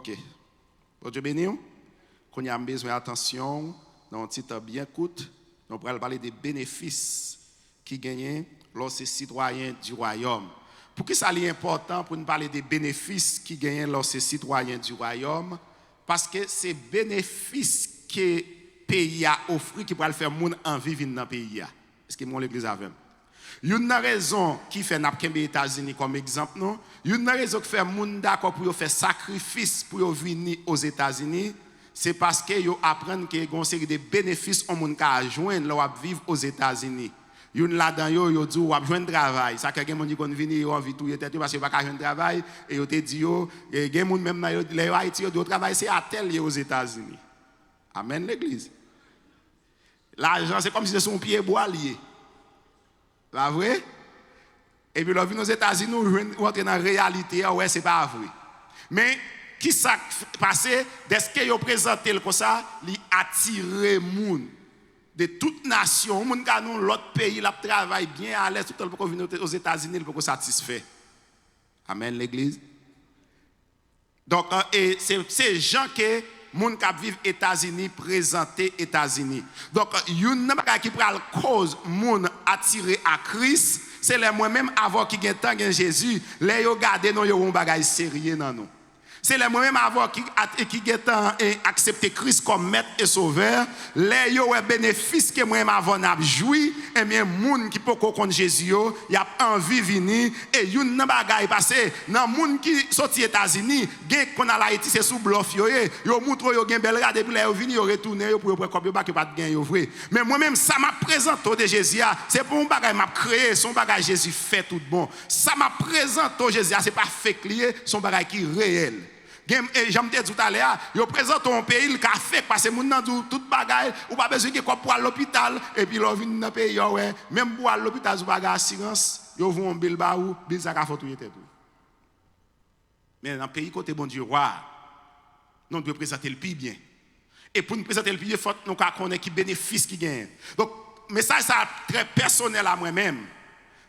OK. Bon Dieu béni. Qu'on y a besoin d'attention, dans un petit temps bien court, on pourra parler des bénéfices qui gagnent lorsque citoyens du royaume. Pour que ça soit important pour nous parler des bénéfices qui gagnent lorsque citoyens du royaume? Parce que c'est bénéfices que le pays a offert qui pourra faire moun en vivre dans le pays. Est-ce que mon l'église avec? Une raison qui fait les États-Unis comme exemple, non? Une raison qui fait moun d'accord pour faire sacrifice pour venir aux États-Unis, c'est parce que yo apprennent que y a une série de bénéfices on moun ka joindre là vivre aux États-Unis. Yon là-dedans yo dit ou joindre travail. Ça que gen moun di kon vini yo envie tout tête parce que pas joindre travail et yo te dit yo gen moun même dans les Haïti yo travail c'est à tel aux États-Unis. Amen l'église. L'argent c'est comme si c'était son pied bois lié. Pas vrai? Et puis, lorsque nous aux États-Unis, nous rentrons dans la réalité, ouais, c'est pas vrai. Mais, qui s'est passé, dès que vous présentez comme ça, il attire les gens de toute nation, les gens qui ont l'autre pays, qui travaillent bien à l'aise, tout le monde venir aux États-Unis, pour satisfait. Amen, l'église. Donc, c'est gens que moun qui vivent aux États-Unis présentés aux États-Unis. Donc, une qui prend la cause moun attiré à Christ, c'est les moi-même avant qui gagne tant Jésus, les yo garder non yo un bagage sérieux dans nous. C'est les moi-même avant qui gagne tant accepter Christ comme maître et sauveur, les yo un bénéfice que moi-même avant n'a joui, et bien moun qui peut connaître Jésus yo, y a envie venir et une bagage passé dans moun qui sorti États-Unis, gagne qu'on a Haïti c'est sous bluff yo montre yo gagne bel rade puis là yo vini yo retourner yo pour comme yo pas que pas de gain yo vrai. Mais moi-même ça m'a présenté de Jésus, c'est pour un bagage m'a créé, son bagage Jésus fait tout bon. Ça m'a présenté Jésus, c'est pas fake lié, son bagage qui réel. J'aime dire tout à l'heure, yo présente un pays le fait parce que moun nan tout bagaille ou pas besoin que pour à l'hôpital et puis l'on vient dans pays ouais même pour à l'hôpital ou bagage assurance yo vont bil ba ou bil ça ka faut tout. Mais dans pays côté bon Dieu roi nous devons présenter le pays bien. Et pour nous présenter le pays faut nous connaître qui bénéfice qui gagne. Donc message ça très personnel à moi-même.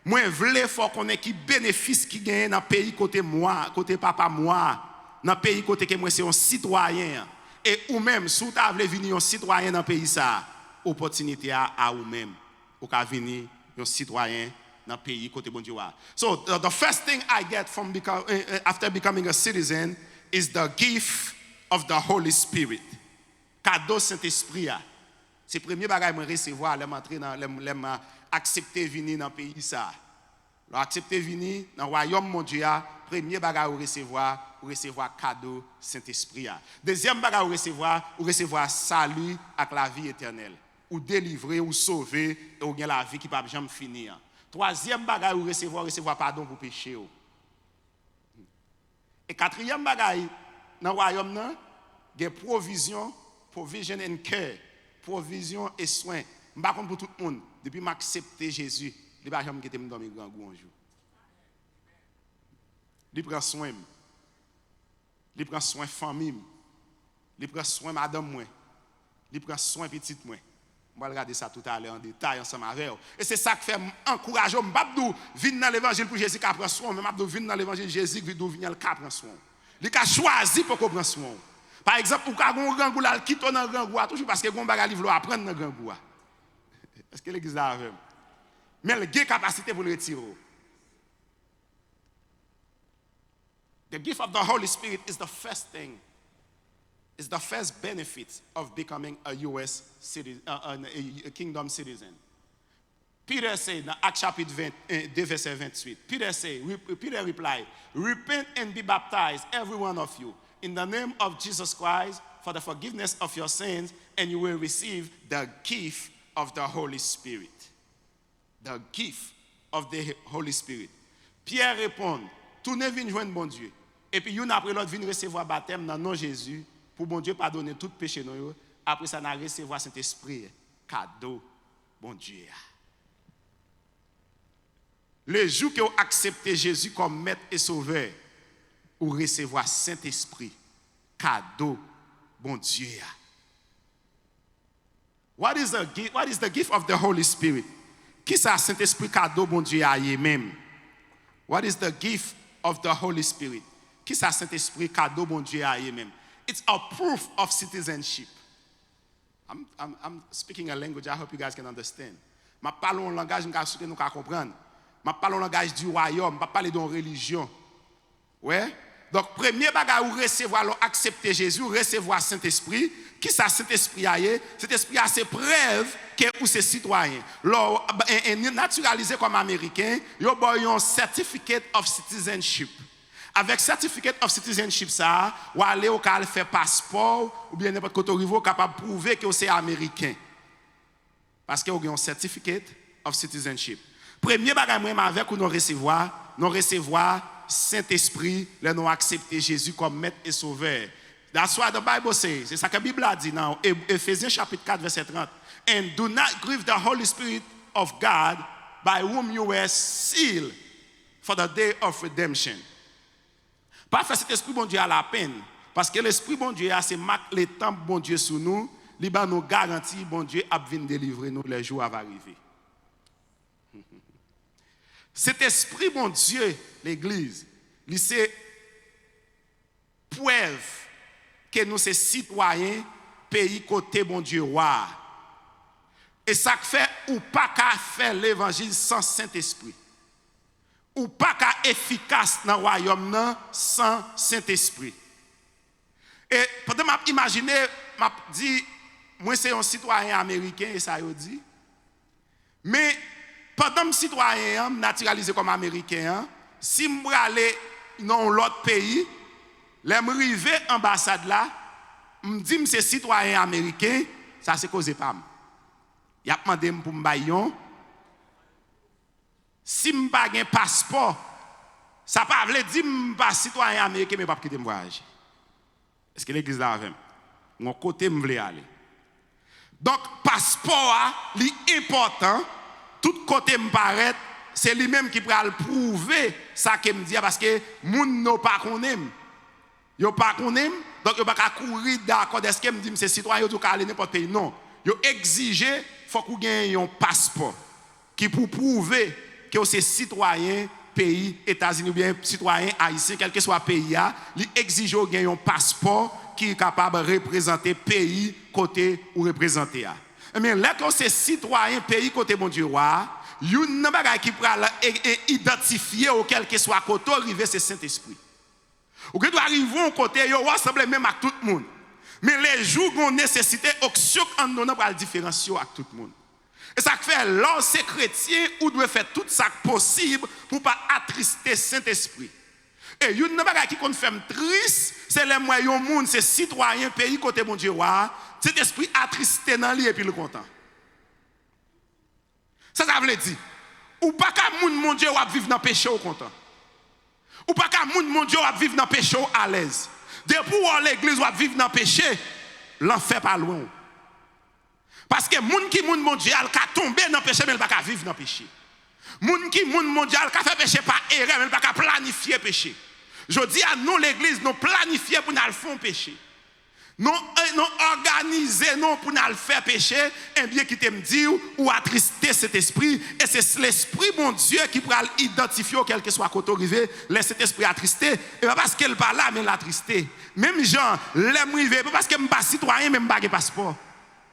Moi vle faut connaître qui bénéfice qui gagne dans pays côté moi, côté papa moi. Dans le pays côté que moi c'est un citoyen et ou même si vous voulez venir un citoyen dans le pays ça opportunité à ou même ou ka venir un citoyen dans le pays côté bon Dieu. So the first thing I get from after becoming a citizen is the gift of the Holy Spirit. Cadeau Saint-Esprit. C'est le premier bagage que je recevoir l'entrer dans accepter venir dans le pays ça. Accepter venir dans le royaume mon Dieu, premier bagage ou recevoir cadeau Saint-Esprit. Deuxième bagage ou recevoir salut avec la vie éternelle. Ou délivrer ou sauver et ou la vie qui ne peut jamais finir. Troisième bagage ou recevoir pardon pour péché. Et quatrième bagage dans le royaume, il y a provision and care, provision et soin. Je ne sais pas pour tout le monde, depuis que j'accepte Jésus, je ne vais jamais quitter dans mes grands goûts un jour. Il prend soin. Il prend soin de famille. Il prend soin de madame moi. Il prend soin de petite moi. On va regarder ça tout à l'heure en détail ensemble avec vous. Et c'est ça qui fait encourager. Je ne vais pas venir dans l'évangile pour Jésus qui prend soin, mais je vais venir dans l'évangile de Jésus qui vient qui prend soin. Il a choisi pour qu'on prenne soin. Par exemple, pour qu'on ait un grand goût, quitte dans le grand goût, toujours parce que on va livre apprendre dans le grand goût. Est-ce que l'église a avec? Mais il a capacité pour le retirer. The gift of the Holy Spirit is the first thing, is the first benefit of becoming a U.S. citizen, a kingdom citizen. Peter said in Acts chapitre 2, verset 28, Peter replied, repent and be baptized, every one of you, in the name of Jesus Christ for the forgiveness of your sins, and you will receive the gift of the Holy Spirit. The gift of the Holy Spirit. Pierre répond, tournez venez joindre bon Dieu. Et puis, une après l'autre, vient recevoir baptême dans le nom de Jésus pour bon Dieu pardonner tout péché. Après ça, on a recevoir Saint-Esprit. Cadeau, bon Dieu. Le jour que vous acceptez Jésus comme maître et sauveur, vous recevoir Saint-Esprit. Cadeau, bon Dieu. What is the gift of the Holy Spirit? Qui ça Saint-Esprit cadeau, bon Dieu, à lui-même? What is the gift of the Holy Spirit? Qui ça Saint-Esprit cadeau bon Dieu a même. It's a proof of citizenship. I'm speaking a language I hope you guys can understand. Je parle un langage que nous pouvons comprendre. Je parle un langage du royaume, je parle d'une religion. Ouais? Donc, premier bagage où recevoir, accepter Jésus, recevoir Saint-Esprit. Qui ça Saint-Esprit a? Saint-Esprit a ses preuves que ou ses citoyens. Naturalisé comme américain, il y a un certificate of citizenship. Avec certificate of citizenship ça, ou aller au cas faire passeport ou bien n'importe quoi au capable de prouver que c'est américain. Parce que vous avez un certificate of citizenship. Premier bagage moi avec ou nous recevoir Saint-Esprit, les nous accepter Jésus comme maître et sauveur. That's what the Bible says. C'est ça que la Bible a dit dans Ephésiens chapitre 4 verset 30. And do not grieve the Holy Spirit of God by whom you were sealed for the day of redemption. Pas faire cet esprit bon Dieu à la peine parce que l'esprit bon Dieu c'est marque le temps bon Dieu sur nous, il va nous garantir bon Dieu a venir délivrer nous les jours va arriver. Cet esprit bon Dieu l'église, c'est preuve que nous sommes citoyens pays côté bon Dieu roi. Et ça fait ou pas qu'à faire l'évangile sans Saint-Esprit. Ou pas qu'à efficace dans le royaume sans Saint-Esprit. Et pendant que j'imagine, je dis, moi c'est un citoyen américain et ça y dit. Mais pendant que je suis citoyen naturalisé comme américain, si je vais aller dans l'autre pays, je vais arriver à l'ambassade là, je dis que je suis citoyen américain, ça c'est causé pas. Il a demandé pour me bailler. Si je n'ai pas un passeport, ça ne veut pas dire que je ne suis pas citoyen américain, mais je ne peux pas quitter mon voyage. Est-ce que l'église là avec mon côté, je veux aller. Donc, le passeport est important. Tout côté me paraît, c'est lui-même qui pourra le prouver ça que me dit parce que les gens ne pas connaissent. Ils ne pas connaissent, donc ils ne peuvent pas courir d'accord. Est-ce que me dit que c'est citoyen ou aller n'importe pays? Non. Ils exigent qu'il faut qu'on ait un passeport qui pour prouver que c'est citoyen pays États-Unis ou bien citoyen haïtien, quel que soit le pays, ils exigent qu'il ait un passeport qui est capable de représenter le pays côté ou représenter. Mais là, quand c'est citoyen pays côté mon Dieu roi, il y a une bagage qui peut identifier ou quel que soit côté arrivé c'est Saint-Esprit. Ou que doit arriver au côté, il ressemble même à tout le monde. Mais les jours qu'on nécessite, aucun en donnant pour la différencier avec tout le monde. Et ça fait là, c'est chrétien, ou doit faire tout ça possible pour ne pas attrister Saint-Esprit. Et il y a une bagage qui confirme triste, c'est les moyens monde, c'est citoyen pays côté mon Dieu roi. Cet esprit attristé dans lui et puis le content. Ça veut dire, ou pas qu'à mon Dieu va vivre dans le péché au content. Ou pas qu'à mon Dieu va vivre dans le péché à l'aise. Depuis où l'église va vivre dans le péché, l'enfer pas loin. Parce que moun qui moun mondial ka tomber dans le péché mais il pas ka vivre dans le péché. Moun qui moun mondial ka fait péché par erreur mais il pas ka planifier péché. Je dis à nous l'église nous planifier pour nous faire péché. Nous organiser non pour nous faire péché, et bien qui te me dit ou attrister cet esprit et c'est l'esprit mon Dieu qui pourra identifier quel que soit côté arrivé, laisse cet esprit attristé et pas parce qu'elle pas là mais l'attristé. Même gens l'aime arrivé pas parce que me pas citoyen même pas passeport.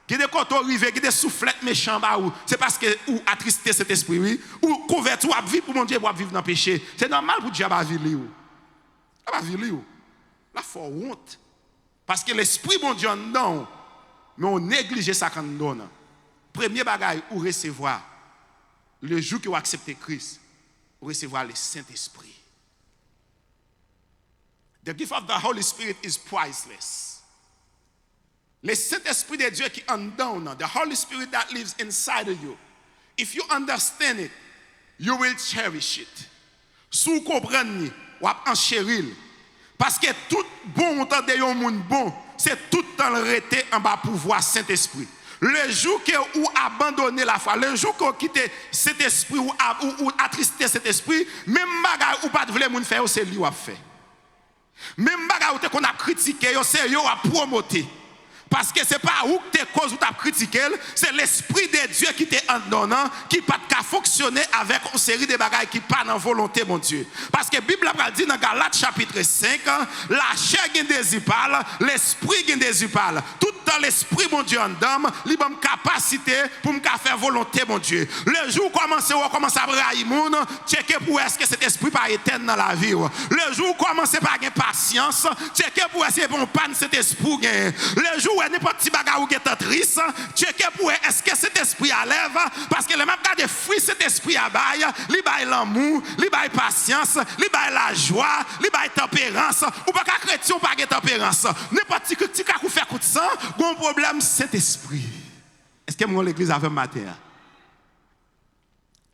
Qui des côté arrivé, qui des soufflettes méchants ba ou c'est parce que ou attrister cet esprit oui ou convertir ou vivre pour mon Dieu pour vivre dans le péché. C'est normal pour Dieu ba vivre ou. Pas vivre ou. Là faut honte. Parce que l'esprit bon Dieu non, mais on néglige ça quand on donne. Premier bagage ou recevoir le jour que vous acceptez Christ, ou recevoir le Saint-Esprit. The gift of the Holy Spirit is priceless. Le Saint-Esprit de Dieu qui en donne, the Holy Spirit that lives inside of you. If you understand it, you will cherish it. Si vous comprenez, vous allez en chérir. Parce que tout bon temps de yon moun bon, c'est tout temps le rete en bas pouvoir Saint-Esprit. Le jour que vous abandonnez la foi, le jour que vous quittez cet esprit ou attristez cet esprit, même bagay ou pas de vle moun faire, c'est lui ou a fait. Même bagay ou te qu'on a critiqué, c'est yo a promoté. Parce que ce n'est pas où que tu cause ou tu as critiqué, c'est l'Esprit de Dieu qui t'est en donnant, qui pas qu'à fonctionner avec une série de bagages qui pas dans volonté, mon Dieu. Parce que la Bible a dit dans Galates chapitre 5, la chair qui désire parle, l'Esprit qui désire parle. Tout dans l'Esprit, mon Dieu, en dame, il a une capacité pour me faire volonté, mon Dieu. Le jour où on commence à brailler, checker pour est-ce que cet esprit pas éternel dans la vie. Le jour où on commence à avoir patience, checker pour est-ce que bon panne cet esprit. Le jour où n'importe petit bagage ou est triste, checker pour est-ce que cet esprit à lève, parce que le même cas de fruits cet esprit à bail, il bail l'amour, il bail patience, il bail la joie, il bail tempérance, ou pas qu'à chrétien ou pas de tempérance. N'importe qui qui fait coup de sang, bon problème cet esprit. Est-ce que mon l'église a fait matin?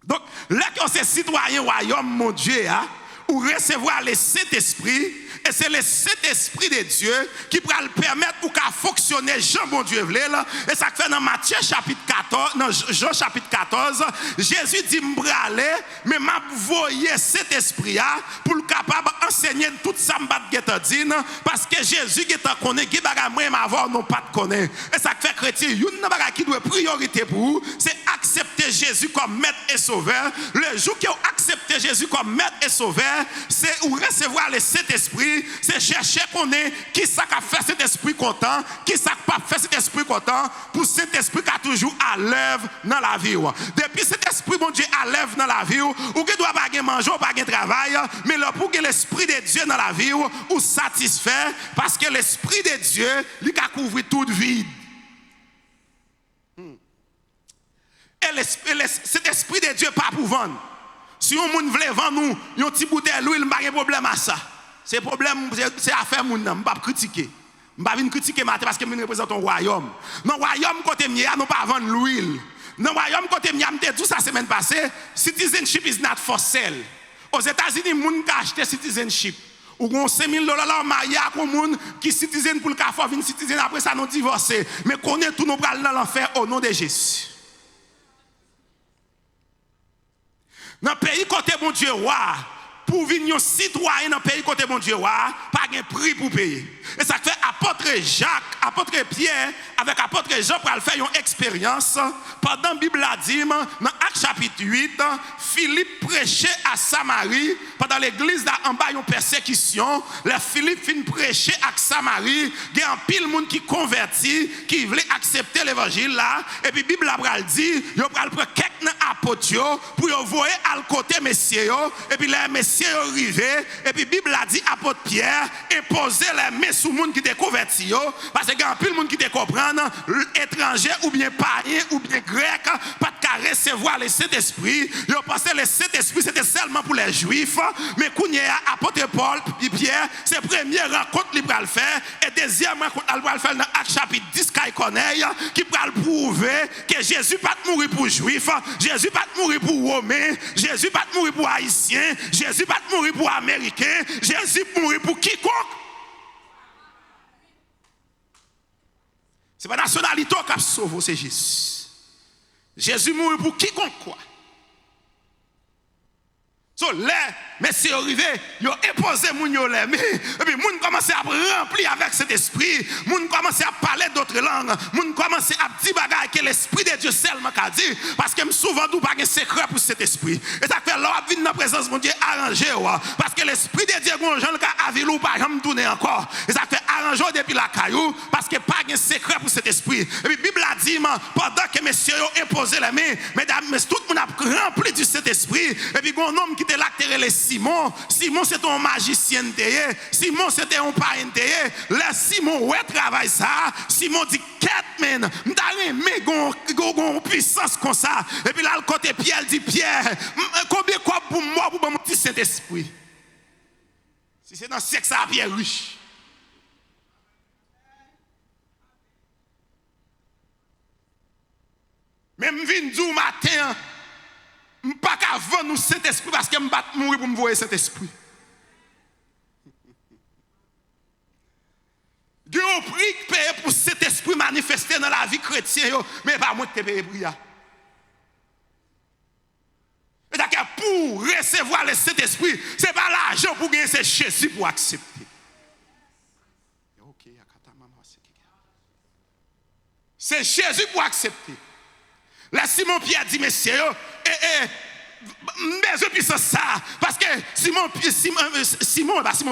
Donc, là qu'on c'est citoyen royaume, mon Dieu, ou recevoir le Saint-Esprit, et c'est le Saint-Esprit de Dieu qui va le permettre pour qu'à fonctionner Jean bon Dieu vle là. Et ça fait dans Matthieu chapitre 14, dans Jean chapitre 14, Jésus dit m'braler mais m'a voyé cet esprit pour le capable enseigner tout ça m'bat dit parce que Jésus qui t'a connaît qui baga moi m'avoir non pas de connaît. Et ça fait chrétien une baga qui doit priorité pour vous, c'est accepter Jésus comme maître et sauveur. Le jour que vous acceptez Jésus comme maître et sauveur, c'est ou recevoir le Saint-Esprit. C'est chercher qu'on est qui ça qui a fait cet esprit content, qui ça qui pas fait cet esprit content pour cet esprit qui a toujours à l'œuvre dans la vie. Depuis cet esprit bon Dieu à l'œuvre dans la vie, ou qui doit pas manger ou pas travail, mais là pour que l'esprit de Dieu dans la vie ou satisfait parce que l'esprit de Dieu lui a couvert toute vide. Et cet esprit de Dieu pas pour vendre. Si on veut vendre nous un petit bouteille d'huile, il n'y a pas de problème à ça. C'est problème, c'est affaire moun nan, m'pa critiquer. M'pa vinn critiquer matin parce que me représente un royaume. Dans royaume côté mia non pas vendre l'huile. Dans royaume côté mia m'te tout ça semaine passée, citizenship is not for sale. Aux États-Unis moun ka acheter citizenship. Ou gon $5,000 là marié avec un monde qui citizen pour le ka faut vinn citizen après ça non divorcer. Mais connaît tout nous pral dans l'enfer au nom de Jésus. Dans le pays côté bon Dieu roi, pour venir citoyen dans le pays côté bon Dieu, pas de prix pour payer. Et ça fait apôtre Jacques, apôtre Pierre, avec apôtre Jean pour faire une expérience. Pendant la Bible a dit, dans Actes chapitre 8, Philippe prêchait à Samarie. Pendant l'église en bas, une persécution. Philippe fin prêcher à Samarie. Il y a un pile monde qui convertit, qui voulait accepter l'évangile là. Et puis la Bible a dit, il va prendre quelques apôtres pour voir à côté messieurs. Et puis les messieurs arrivé et puis Bible a dit apôtre Pierre imposer les mains sur monde qui te converti parce que grand pile monde qui te comprendre étranger ou bien païen ou bien grec pas de recevoir le Saint-Esprit. Yo pensé le Saint-Esprit c'était seulement pour les juifs mais kounya apôtre Paul puis Pierre c'est première rencontre qu'il va le faire et deuxième rencontre il va le faire dans Actes chapitre 10 qu'il connaît qui va prouver que Jésus pas mourir pour juifs, Jésus pas mourir pour romains, Jésus pas mourir pour haïtiens, Jésus pas mourir pour américains, Jésus mourir pour quiconque. C'est pas nationalité qui a sauvé, c'est Jésus. Jésus mourir pour quiconque quoi. So, les messieurs arrivés, ils ont imposé moun yo les mains, et puis moun commence à remplir avec cet esprit, moun commence à parler d'autres langues, moun commence à dire bagaille que l'esprit de Dieu seulement a dit, parce que souvent nous pas de secret pour cet esprit. Et ça fait là venir dans la présence de Dieu arrangé parce que l'esprit de Dieu gon gens ka avil ou pas jamais tourner encore. Et ça fait arranger depuis la caillou parce que pas de secret pour cet esprit. Et puis Bible a dit pendant que messieurs ont imposé les mains, mesdames, tout le monde a rempli du Saint-Esprit, et puis un homme qui était là les Simon. Simon c'était un magicien de Simon c'était un parrain de là Simon ouais travail ça. Simon dit 4 men m'dale mais gon puissance comme ça. Et puis là le côté Pierre dit Pierre combien quoi pour moi pour mon petit Saint-Esprit. Si c'est dans sexe ça Pierre riche. Même vinn du matin je ne peux pas vendre nous cet esprit parce que je ne peux pas mourir pour me voir cet esprit. Dieu a pris payer pour cet esprit manifesté dans la vie chrétienne, mais pas moi qui te paye pour ça. Et d'accord, pour recevoir le Saint-Esprit, ce n'est pas l'argent pour gagner, c'est Jésus pour accepter. C'est Jésus pour accepter. Là, Simon Pierre dit, messieurs, mais je puisse ça parce que Simon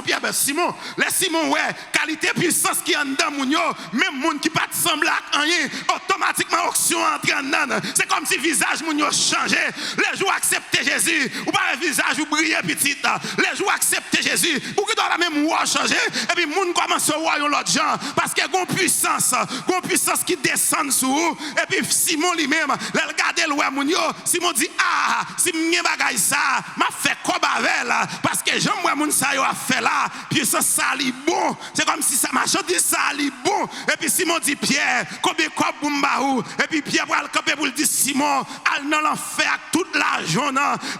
Pierre, ouais, qualité puissance qui est en dedans moun yo, même monde qui pas semble rien, automatiquement auction entre en dedans. C'est comme si visage moun yo changé. Les jours accepter Jésus, ou pas un visage ou briller petit. Les jours accepter Jésus, ou qui doit la même voix changer et puis moun commence à voir l'autre gens parce que gon puissance qui descend sur vous et puis Simon lui-même, il regarde le ouais moun yo, Simon dit si m'gen bagay ça m'a fait comme avec parce que j'aime moi moun ça yo a fait là puis ça li bon c'est comme si ça m'a dit ça li bon et puis Simon dit Pierre combien cop pour m'baou et puis Pierre va le camper pour le dire Simon al dans l'enfer toute l'argent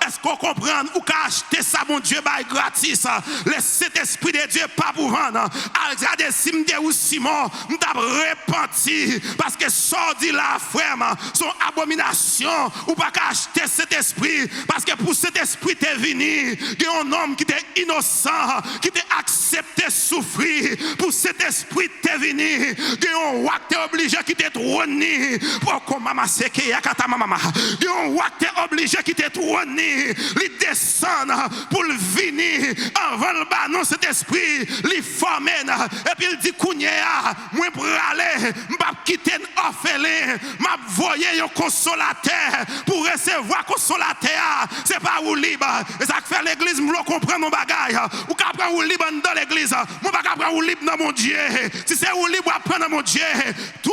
est-ce qu'on comprend ou qu'a acheter ça mon Dieu bail gratis le Saint-Esprit de Dieu pas pour vendre al regarder si m'de ou Simon m't'a repenti parce que ça dit la frère son abomination ou pas acheter cet esprit parce que pour cet esprit t'es venu, il y a un homme qui était innocent, qui t'a accepté souffrir. Pour cet esprit t'es venu, il y a un roi qui t'es obligé qui t'est trôné. Pour que maman seke ya kata maman. Il y a un roi qui t'es obligé qui t'est trôné. Il descend pour le venir avant le banon cet esprit, il forme et puis il dit kounya, moi pour aller, m'pa quitter orphelin, m'a voyer un consolateur pour recevoir consolateur. C'est pas ou libre. Et ça fait l'église, je comprends mon bagage. Ou qu'à prendre ou libre dans l'église. Moi, pas prendre ou libre dans mon Dieu. Si c'est ou libre, prendre dans mon Dieu. Tout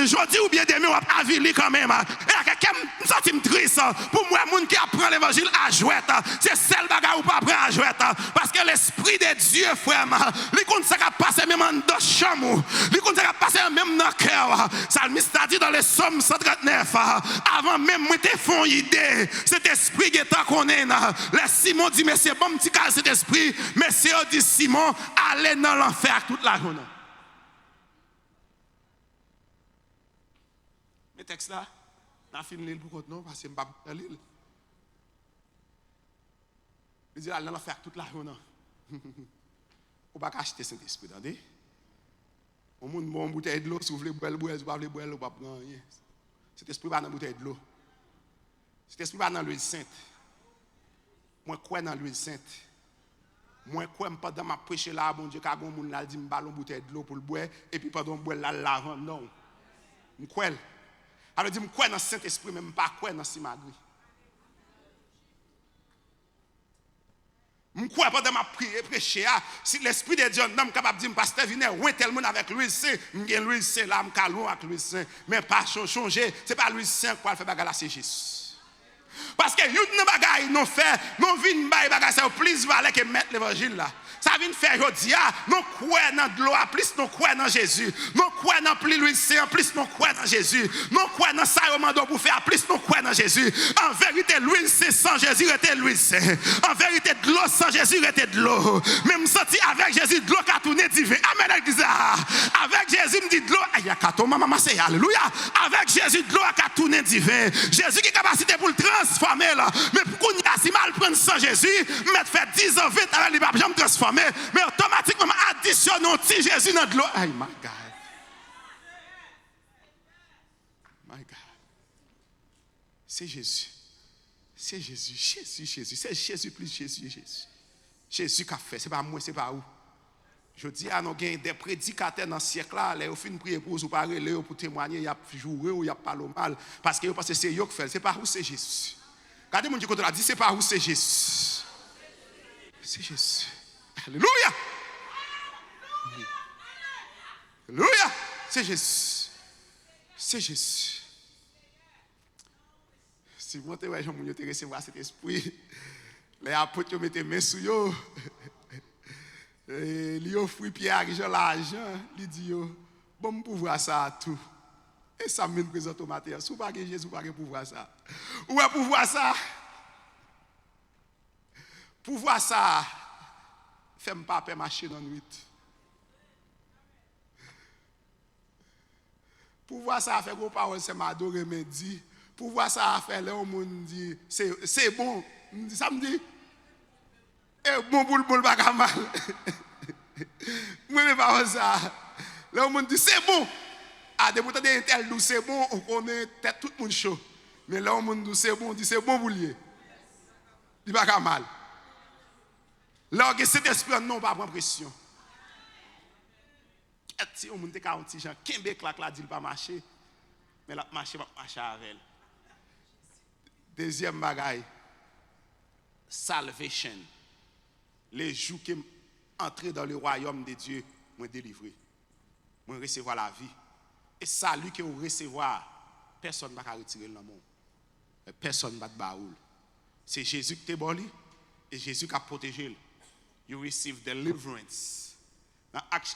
aujourd'hui ou bien demain, on va avili quand même. Et quelqu'un me senti triste. Pour moi, les gens qui apprend l'évangile à jouer, c'est celle bagage ou pas apprendre à jouer. Parce que l'esprit de Dieu, frère, il compte ça qui passe même dans la chambre. Il compte ça qui passe même dans le cœur. Salmiste a dit dans les Psaumes 139, avant même moi te font idée, cet esprit qui est qu'on est là. Simon dit, mais c'est bon, petit cas cet esprit. Mais c'est dit Simon, allez dans l'enfer toute la journée. Mais texte là, on a fini l'île pour non, parce que je ne peux pas l'île. Il dit, allez dans l'enfer toute la journée. On ne peut pas acheter cet esprit, attendez. On a une bouteille de l'eau, si vous voulez boire, vous ne pouvez pas boire, vous ne pouvez pas prendre rien. Cet esprit va dans la bouteille de l'eau. Cet esprit va dans l'huile sainte. Moi, quoi dans l'huile sainte? Moi, quoi pendant ma prêcher là, bon Dieu, quand on moun là dit me ballon bouteille de l'eau pour le boire et puis pendant boire là l'avant non. Me quoi? Alors dit me quoi dans Saint-Esprit même pas quoi dans Simagri. Me quoi pendant ma prêcher si l'esprit de Dieu non capable dire pasteur venez ouais tel monde avec l'huile sainte, m'gain l'huile sainte là me calon avec l'huile sainte mais pas changer, c'est pas l'huile sainte pour faire bagarre là c'est Jésus. Parce que nous bagaille nous fait, nous vinn bail bagaille c'est plus valeur que mettre l'évangile là. Ça vient faire jodi nous croire dans de l'eau plus nous croire dans Jésus. Nous croire dans plus l'huile sainte plus nous croire dans Jésus. Nous croire dans ça mando pour faire plus nous croire dans Jésus. En vérité l'huile sainte sans Jésus était l'huile sainte. En vérité de l'eau sans Jésus était de l'eau. Même senti avec Jésus de l'eau qui a tourné divin. Amen l'église. Avec Jésus me dit de l'eau aya kato maman c'est alléluia. Avec Jésus de l'eau qui a tourné divin. Jésus qui a capacité pour le transformer là. Mais pourquoi on a si mal prendre sans Jésus, mettre fait 10 ans 20 avec les papes jamais transformer. Mais automatiquement additionnons petit Jésus dans de l'eau. Aïe, my God. My God. C'est Jésus. C'est Jésus. Jésus. C'est Jésus plus Jésus. Jésus qui a fait. C'est pas moi, c'est pas où. Je dis à nous des prédicateurs dans ce siècle-là, ils fin prier pour vous parler, pour témoigner, il y a joué ou il y a parlé mal. Parce que vous pensez que c'est eux qui fait. C'est pas où c'est Jésus. Quand les gens qui dit, c'est pas où c'est Jésus. C'est Jésus. Alléluia. Alléluia. C'est Jésus. C'est Jésus. Si vous avez recevoir cet esprit, les apôtres mettent les mains sur eux. Ils offrent Pierre l'argent. Ils disent, bon pouvoir ça à tout. Et ça me présente au matin. Si vous n'avez pas Jésus, vous n'avez pas pouvoir ça. Où est pouvoir ça? Pouvoir ça. Fais-moi pas peur marcher dans la nuit. Pouvoir ça faire gros parole c'est m'adorer me dit. Pouvoir ça faire là au monde dit c'est bon. Ça me dit et bon pour le pas mal. Moi mais pas ça. Là au monde dit c'est bon. Ah, de bouton de tel douce c'est bon, on connaît tête tout le monde chaud. Mais là, on monde douce c'est bon, on dit c'est bon pour lui. Il va pas mal. Là, cet esprit non pas prendre pression. Si on monte 40 gens, Kembe claque là dit pas marcher, mais la marcher va marcher avec elle. Deuxième bagaille, salvation. Les jours qui entrent dans le royaume de Dieu, moi délivré. Moi recevoir la vie. Et salut que vous recevoir, personne ne va retirer le monde. Personne ne va te baoul. C'est Jésus qui t'a boli et Jésus qui a protégé. You receive deliverance.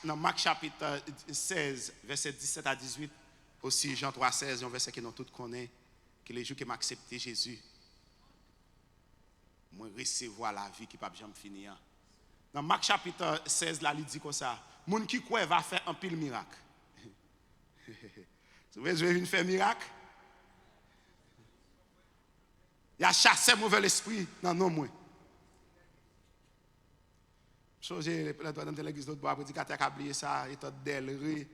Dans Marc chapitre 16, verset 17 à 18, aussi Jean 3, 16, un verset que nous tous connaissons, que les jours qui m'ont accepté Jésus, moi recevoir la vie qui ne peut jamais finir. Dans Marc chapitre 16, là, il dit comme ça, moun qui croit va faire un pile miracle. Vous voyez, je vais faire un miracle. Il a chassé mauvais esprit dans nos mots. J'ai dans l'église d'autre bois, prédicateur a oublié ça, et tout d'elle,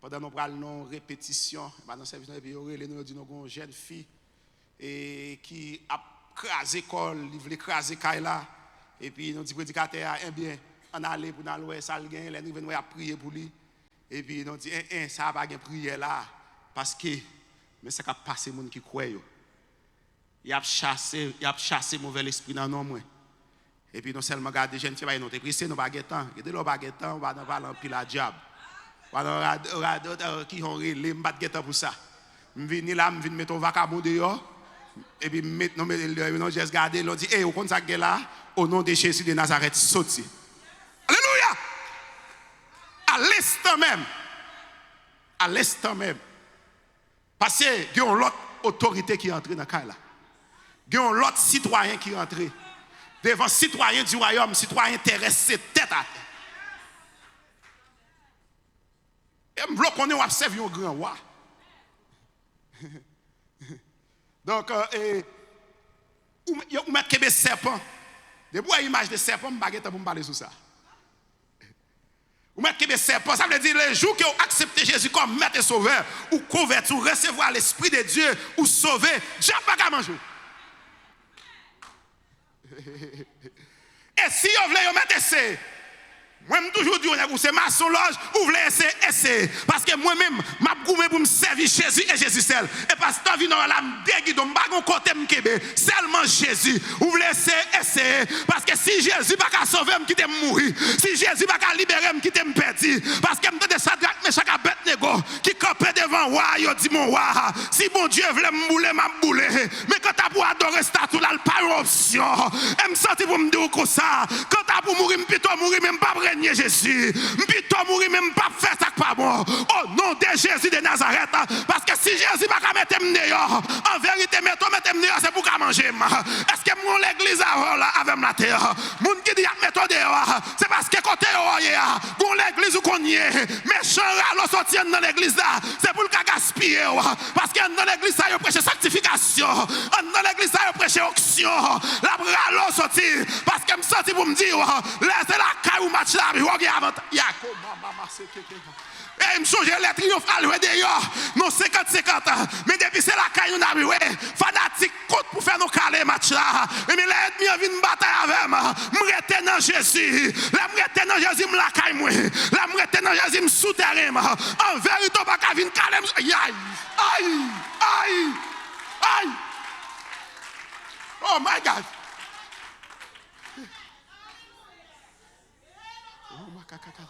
pendant nous prenons répétition, dans le service, nous dit nous une jeune fille qui a crasé l'école, il voulait craser Kaila, et puis nous dit prédicateur, eh bien, on allait pour nous ça le gain, nous venons à prier pour lui, et puis nous dit, ça n'a pas de prière là, parce que, mais ça a passé les gens qui croient. Il a chassé mauvais esprit dans nos mains. Et puis nous seulement garder gens qui va nous pressé nous baguettants, et de leur baguettant on va dans parler pile à diable. On va qui ont relé baguettant pour ça. Je viens là, je viens mettre un vacabon dehors et puis mettre nous juste garder, on dit au compte ça là au nom de Jésus de Nazareth sorti. Alléluia. À l'instant même. À l'instant même. Parce que il y a une autre autorité qui est entrée dans cas là. Il y a un autre citoyen qui est entré. Devant citoyen du royaume, citoyen terrestre, c'est tête à tête. Et je veux qu'on ait observé un grand roi. Donc, vous mettez des serpents. De bois image de serpent, je ne vais pas parler sur ça. Vous mettez des serpents, ça veut dire les jours que vous acceptez Jésus comme maître et sauveur, ou converti, ou recevoir l'Esprit de Dieu, ou sauver, Dieu ne va pas manger. Et si vous voulez mettre essai, moi-même toujours dis, c'est maçon loge, vous voulez essayer. Parce que moi-même, je suis pour me servir Jésus et Jésus seul. Et parce que vient la déguide, je ne vais pas côté seulement Jésus. Vous voulez essayer. Parce que si Jésus ne va pas sauver, je vais mourir. Si Jésus ne va pas libérer, je vais me perdre. Parce que je me dis ça, mais chaque bête négo qui campait devant moi, il dit mon roi, si mon Dieu voulait me bouler, je bouler. Mais quand tu as pour adorer statue, là, pas une option. Et me sentir pour me dire comme ça. Quand tu as pour mourir, je peux mourir, même pas régner Jésus. Plutôt mourir même pas faire ça pas bon. Au nom de Jésus de Nazareth. Parce que si Jésus va pas mettre dehors, en vérité, mettez dehors, c'est pour manger. Est-ce que mon l'église avec la terre? Mon qui dit mettez dehors, c'est parce que côté bon l'église où qu'on y est, méchant ralo sorti dans l'église là, c'est pour le gaspiller. Parce que dans l'église ça, il prêche sanctification. Dans l'église ça, il prêche onction. La ralo sorti. Parce que me senti pour me dire, laissez la caille ou match là. Et je me change les triomphales d'ailleurs, non 50-50. Mais depuis c'est la caille, on a vu, fanatique, compte pour faire nos calés match là. Et mais l'ennemi vient me battre avec moi. Je rete dans Jésus. La me rete dans Jésus, me la caille moi. La me rete dans Jésus, me souterrain. En vérité, pas qu'à venir calmer. Aïe, aïe, aïe, aïe. Oh my God.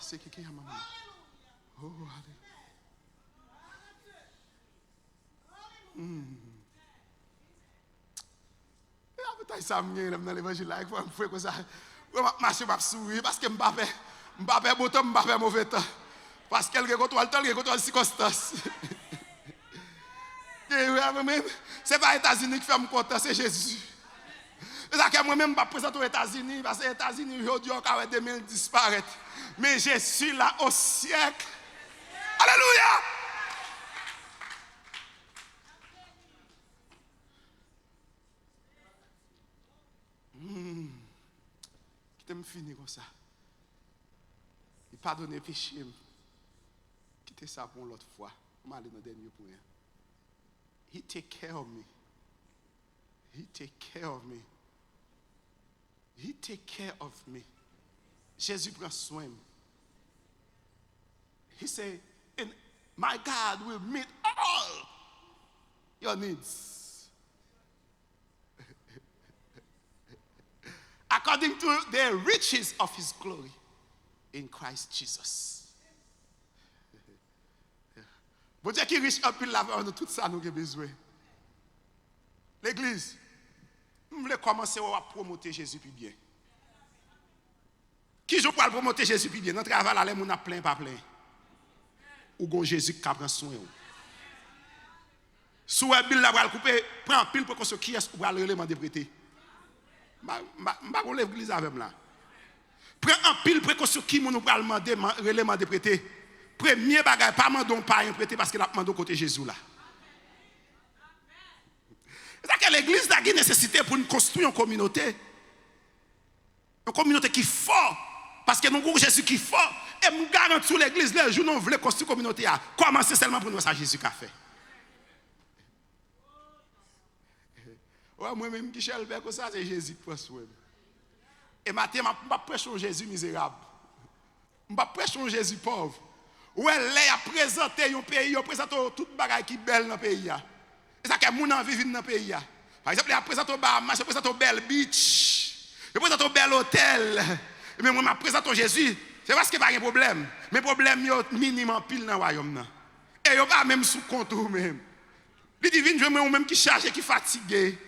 C'est qui est maman. Oh, allez. Ça me vient dans l'évangile là, il faut me faire comme ça. Je vais marcher, je vais sourire parce que je ne vais pas bon temps, je ne vais pas mauvais temps. Parce que quelqu'un contrôle le temps, quelqu'un contrôle les circonstances. Ce n'est pas les États-Unis qui font content, c'est Jésus. C'est ça que moi-même, je ne vais pas présenter aux États-Unis, parce que les États-Unis, aujourd'hui, ont 2000 disparaître. Mais je suis là au siècle. Alléluia! Qui t'aime finir comme ça? Il pardonne le péché. Quittez ça pour l'autre fois. On m'a allé dans le dernier point. He take care of me. He take care of me. He take care of me. Jésus prend soin de moi. He said, and my God will meet all your needs. According to the riches of his glory in Christ Jesus. Bon Dieu qui riche en pile la nous tout ça nous avons besoin. L'église, nous voulons commencer à promouvoir Jésus plus bien. Qui je peux promouvoir Jésus plus bien? Dans le travail, là, on a plein, pas plein. Ou gon Jésus qui prend soin. Si vous avez la couper, prends pile pour que qui est pour le élément de prêter. Je l'église avec moi. Prends un pile précaution qui nous va demander l'élément de prêter. Premier bagage, pas mandon pas prêter parce qu'il a demandé côté Jésus là. C'est que l'église a une nécessité pour nous construire une communauté. Une communauté qui est forte. Parce que nous avons Jésus qui est fort. Et nous garantissons l'église, les jours nous voulons construire une communauté. Commencez seulement pour nous, ça Jésus qui a fait. Moi-même qui suis le comme ça, c'est Jésus qui prend soin. Et maintenant, je ne vais pas prêcher un Jésus misérable. Je ne vais pas prêcher un Jésus pauvre. Où elle a présenté un pays, il a présenté toute bagaille qui est belle dans le pays. Et ça que les gens vivent dans le pays. Par exemple, il a présenté Bahamas, il a présenté belle beach, il a présenté bel hôtel. Mais moi, je présente Jésus, c'est parce qu'il n'y a pas de problème. Mais le problème, c'est minimum pile dans le royaume. Et il n'y a pas même sous contour même. Les divines, je me même qui chargé, qui fatigué.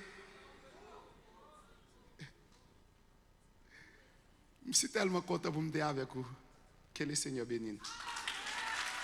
Je suis tellement content pour me dire avec vous. Que le Seigneur bénisse.